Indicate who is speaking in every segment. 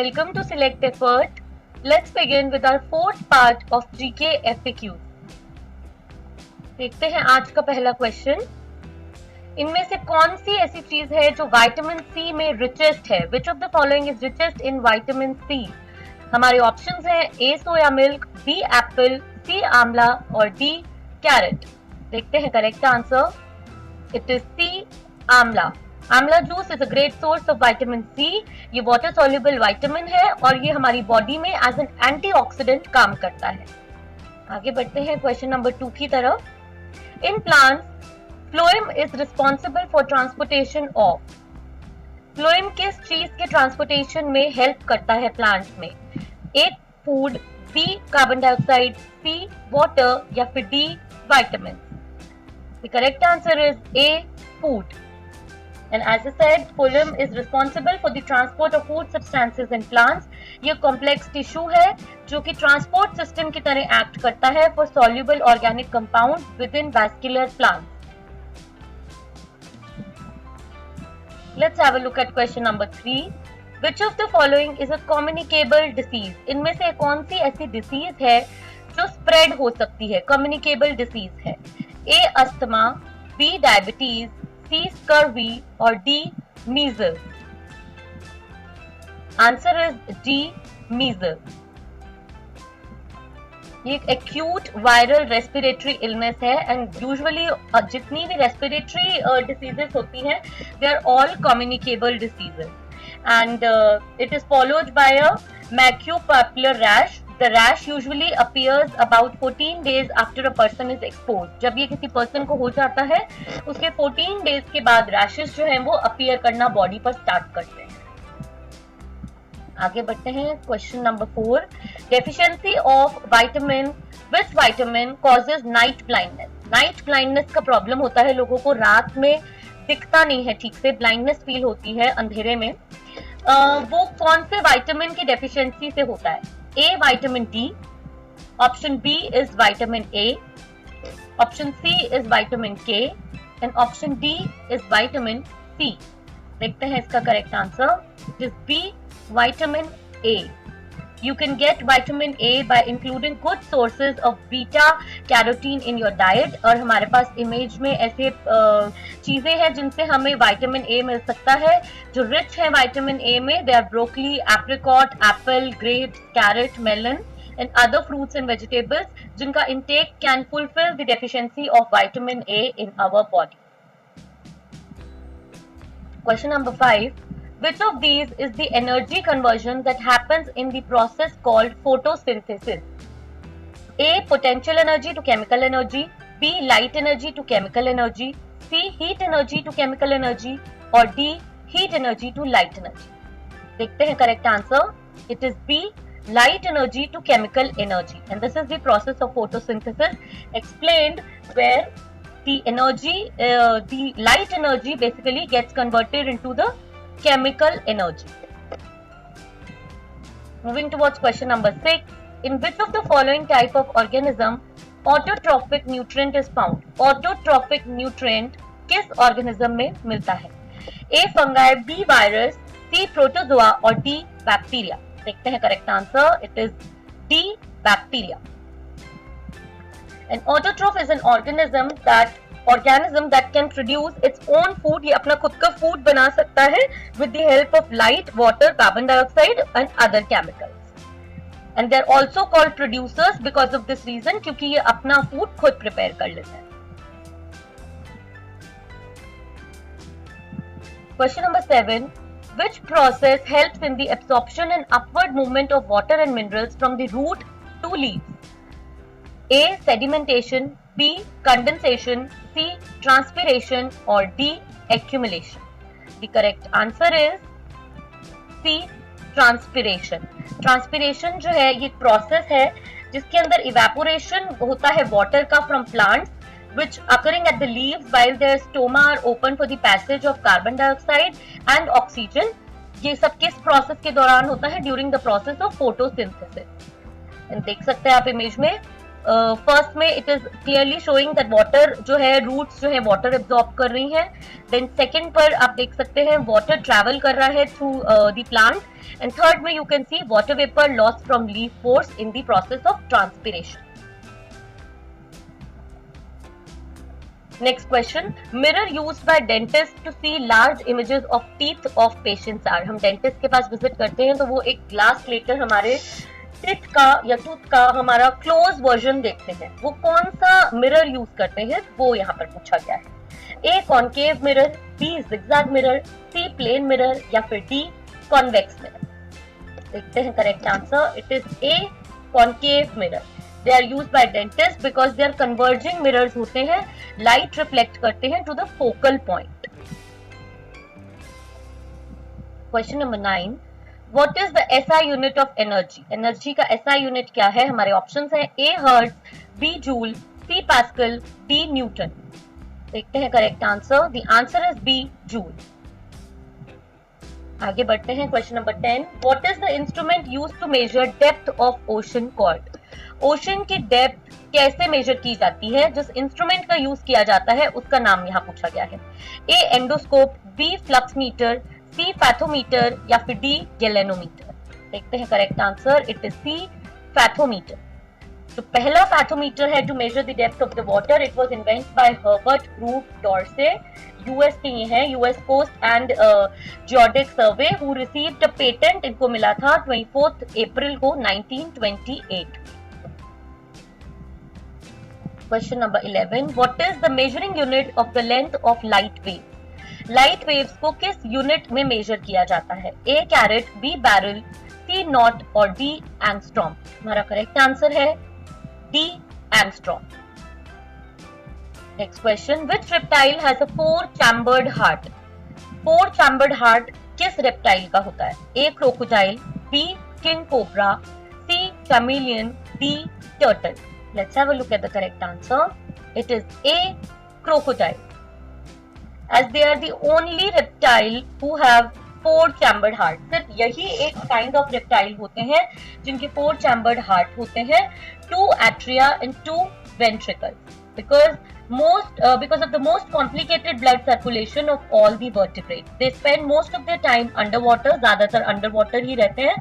Speaker 1: welcome to Select Effort. Let's begin with our fourth part of GK FAQ. देखते हैं आज का पहला क्वेश्चन। इनमें से कौन सी ऐसी चीज है जो विटामिन सी में रिचेस्ट है? Which of the following is richest in vitamin C? हमारे ऑप्शंस हैं A soya milk, B apple, C amla और D कैरेट। देखते हैं correct answer. It is C amla. Amla juice is a great source of vitamin C. ये water soluble vitamin है और ये हमारी बॉडी में एज एन एंटीऑक्सीडेंट काम करता है। आगे बढ़ते हैं क्वेश्चन नंबर 2 की तरफ। In plants phloem is responsible for transportation of. Phloem किस चीज के ट्रांसपोर्टेशन में हेल्प करता है प्लांट्स में? A food, B carbon dioxide, C water या फिर D vitamin. The correct answer is A food. And as I said, phloem is responsible for the transport of food substances in plants. ये complex tissue है जो कि transport system की तरह act करता है for soluble organic compounds within vascular plants. Let's have a look at question number 3. Which of the following is a communicable disease? इनमें से कौन सी ऐसी disease है जो spread हो सकती है? Communicable disease है। A asthma, B diabetes, C scurvy और D measles. Answer is D measles. ये एक acute viral respiratory illness है and usually जितनी भी respiratory diseases होती हैं they are all communicable diseases and it is followed by a maculopapular rash. The rash usually appears about 14 days after a person is exposed. जब ये किसी person को हो जाता है उसके 14 डेज के बाद रैशेस जो हैं वो अपीयर करना बॉडी पर स्टार्ट करते हैं। आगे बढ़ते हैं question number 4। Deficiency of vitamin, which vitamin causes night blindness? Night blindness का प्रॉब्लम होता है, लोगों को रात में दिखता नहीं है ठीक से, ब्लाइंडनेस फील होती है अंधेरे में। वो कौन से विटामिन की डेफिशिएंसी से होता है? A vitamin D, option B is vitamin A, option C is vitamin K and option D is vitamin C. देखते हैं इसका correct answer. It is B vitamin A. You can get vitamin A by including good sources of beta carotene in your diet. और हमारे पास image में ऐसे चीजें हैं जिनसे हमें विटामिन ए मिल सकता है जो रिच है विटामिन ए में। They are broccoli, apricot, apple, grapes, carrot, melon and other fruits and vegetables जिनका intake can fulfill the deficiency of vitamin A in our body. Question number 5. Which of these is the energy conversion that happens in the process called photosynthesis? A. Potential energy to chemical energy, B. Light energy to chemical energy, C. Heat energy to chemical energy or D. Heat energy to light energy. देखते हैं correct answer. It is B. Light energy to chemical energy and this is the process of photosynthesis explained where the energy, the light energy basically gets converted into the chemical energy. Moving towards question number 6. In which of the following type of organism autotrophic nutrient is found? Autotrophic nutrient किस organism में मिलता है? A fungi, B virus, C protozoa और D bacteria. देखते हैं correct answer. It is D bacteria. An autotroph is an organism that can produce its own food. ये अपना खुद का food बना सकता है with the help of light, water, carbon dioxide and other chemicals. And they are also called producers because of this reason क्योंकि ये अपना food खुद prepare कर लेते हैं। Question number 7. Which process helps in the absorption and upward movement of water and minerals from the root to leaves? A. Sedimentation, B. Condensation, C. Transpiration or D. Accumulation. The correct answer is C. Transpiration. Transpiration जो है ये process है जिसके अंदर evaporation होता है water का from plants which occurring at the leaves while their stoma are open for the passage of carbon dioxide and oxygen. ये सब किस process के दौरान होता है? During the process of photosynthesis. And देख सकते हैं आप इमेज में फर्स्ट में it is clearly showing that water जो है, रूट्स जो है वाटर एब्जॉर्ब कर रही हैं. देन सेकंड पर आप देख सकते हैं वाटर ट्रैवल कर रहा है through the plant. And third में you can see water vapour loss from leaf pores in the process of transpiration. Next question. Mirror used by dentists to see large images of teeth of patients are. हम dentist के पास visit करते हैं तो वो एक glass लेकर हमारे teeth का या टूथ का हमारा क्लोज वर्जन देखते हैं. वो कौन सा मिरर यूज करते हैं वो यहाँ पर पूछा गया है. A concave mirror, B zigzag mirror, C plane mirror या फिर डी कॉन्वेक्स मिरर. देखते हैं correct answer. It is A concave mirror. They are used by dentists because they are converging mirrors होते हैं, light reflect करते हैं to the focal point. Question number 9. What is the SI unit of energy? Energy का SI unit क्या है? हमारे options हैं A hertz, B joule, C pascal, D newton. देखते हैं correct answer. The answer is B joule. आगे बढ़ते हैं. Question number 10. What is the instrument used to measure depth of ocean called? Ocean की डेप्थ कैसे major की जाती है? जिस इंस्ट्रूमेंट का यूज किया जाता है उसका नाम यहाँ पूछा गया है. A endoscope, B flux meter, C fathometer या फिर डी गैलेनोमीटर. देखते हैं correct answer. It is C fathometer. तो पहला फैथोमीटर है to measure the depth of the water. It was invented by Herbert Ruf Dorsey. US के ये हैं, US coast and geodetic survey, who received a patent. इनको मिला था 24 अप्रैल को 1928. Question number 11. What is the measuring unit of the length of light waves? Light waves को किस unit में मेजर किया जाता है? A carat, B barrel, C knot और D एंगस्ट्रॉम. हमारा करेक्ट आंसर है D angstrom. Next question. Which reptile has a four-chambered heart? Four-chambered heart किस रेप्टाइल का होता है? A crocodile, B king cobra, C chameleon, D turtle. Let's have a look at the correct answer. It is A crocodile. As they are the only reptile who have four-chambered heart. सिर्फ यही एक kind of reptile होते हैं जिनके four-chambered heart होते हैं, two atria and two ventricles. Because of the most complicated blood circulation of all the vertebrates. They spend most of their time underwater. ज़्यादातर underwater ही रहते हैं.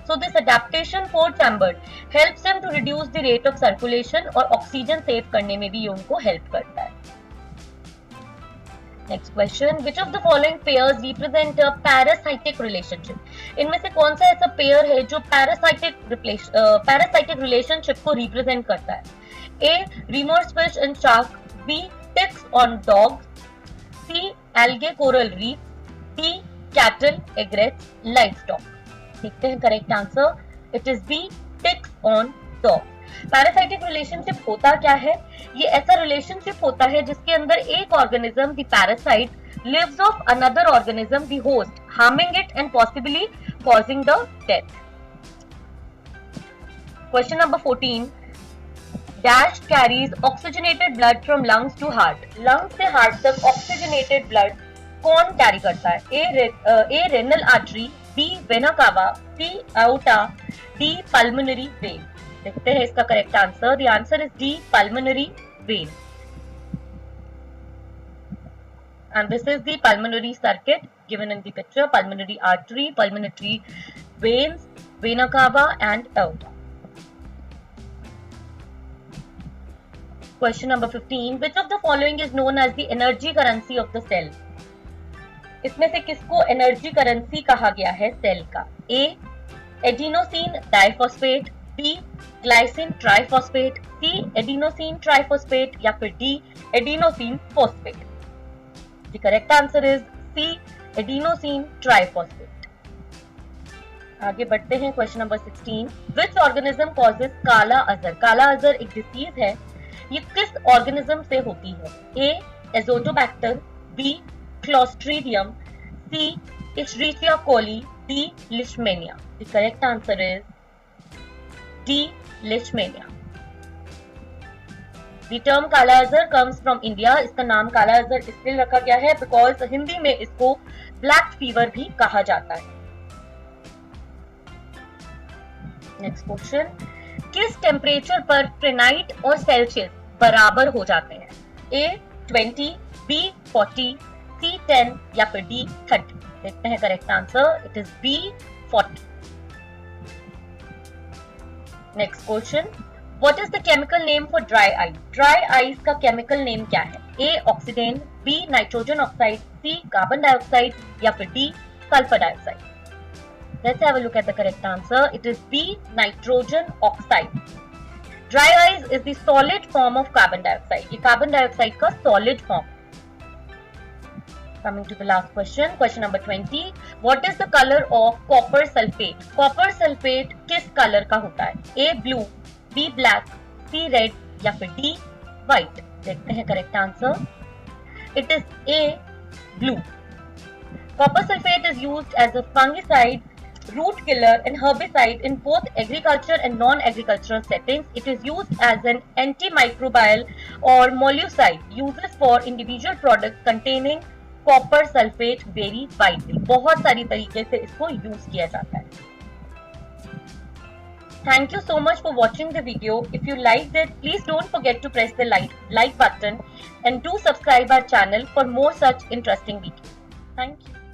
Speaker 1: So this adaptation four-chambered helps them to reduce the rate of circulation और oxygen save करने में भी ये उनको help करता है. Next question. Which of the following pairs represent a parasitic relationship? इनमें से कौन सा ऐसा pair है जो parasitic relationship को represent करता है? A. Remorse fish and shark. B. Ticks on dogs. C. Algae coral reef. D. Cattle, egrets, livestock. देखते हैं correct answer. It is B. Ticks on dogs. Parasitic relationship होता क्या है? ये ऐसा रिलेशनशिप होता है जिसके अंदर एक organism the parasite lives off another organism the host, harming it and possibly causing the death. Question number 14. Dash carries oxygenated blood from lungs to heart. Lungs से heart तक oxygenated blood कौन carry करता है? A renal artery, B vena cava, C aorta, D pulmonary vein. देखते हैं इसका correct answer. The answer is D pulmonary vein. And this is the pulmonary circuit given in the picture. Pulmonary artery, pulmonary veins, vena cava and aorta. Question number 15. Which of the following is known as the energy currency of the cell? इसमें से किसको energy currency कहा गया है cell का? A. Adenosine diphosphate, B. Glycine triphosphate, C. Adenosine triphosphate या फिर D. Adenosine phosphate. The correct answer is C. Adenosine triphosphate. आगे बढ़ते हैं. Question number 16. Which organism causes काला अजहर? काला अजहर एक डिसीज है. ये किस ऑर्गेनिज्म से होती है? A. Azotobacter, B. Clostridium, C. Escherichia coli, D. Leishmania. The correct answer is D. Leishmania. The term kala azar comes from India. इसका नाम काला अजहर इसलिए रखा गया है बिकॉज हिंदी में इसको ब्लैक फीवर भी कहा जाता है. Next question. किस टेम्परेचर पर फ़ारेनहाइट और सेल्सियस बराबर हो जाते हैं? A 20, B 40, C 10 या फिर D 30? देखते हैं correct answer. It is B 40. Next question. What is the chemical name for dry ice? Dry ice का chemical name क्या है? A oxidane, B nitrogen oxide, C carbon dioxide या फिर D sulfur dioxide? Let's have a look at the correct answer. It is B nitrogen oxide. Dry ice is the solid form of carbon dioxide. ये carbon dioxide का solid form. Coming to the last question, question number 20. What is the color of copper sulfate? Copper sulfate किस color का होता है? A blue, B black, C red या फिर D white? देखते हैं correct answer. It is A blue. Copper sulfate is used as a fungicide, root killer and herbicide in both agriculture and non-agricultural settings. It is used as an antimicrobial or moluscide. Uses for individual products containing copper sulfate vary widely. बहुत सारी तरीके से इसको use किया जाता है. Thank you so much for watching the video. If you liked it, please don't forget to press the like button and do subscribe our channel for more such interesting videos. Thank you.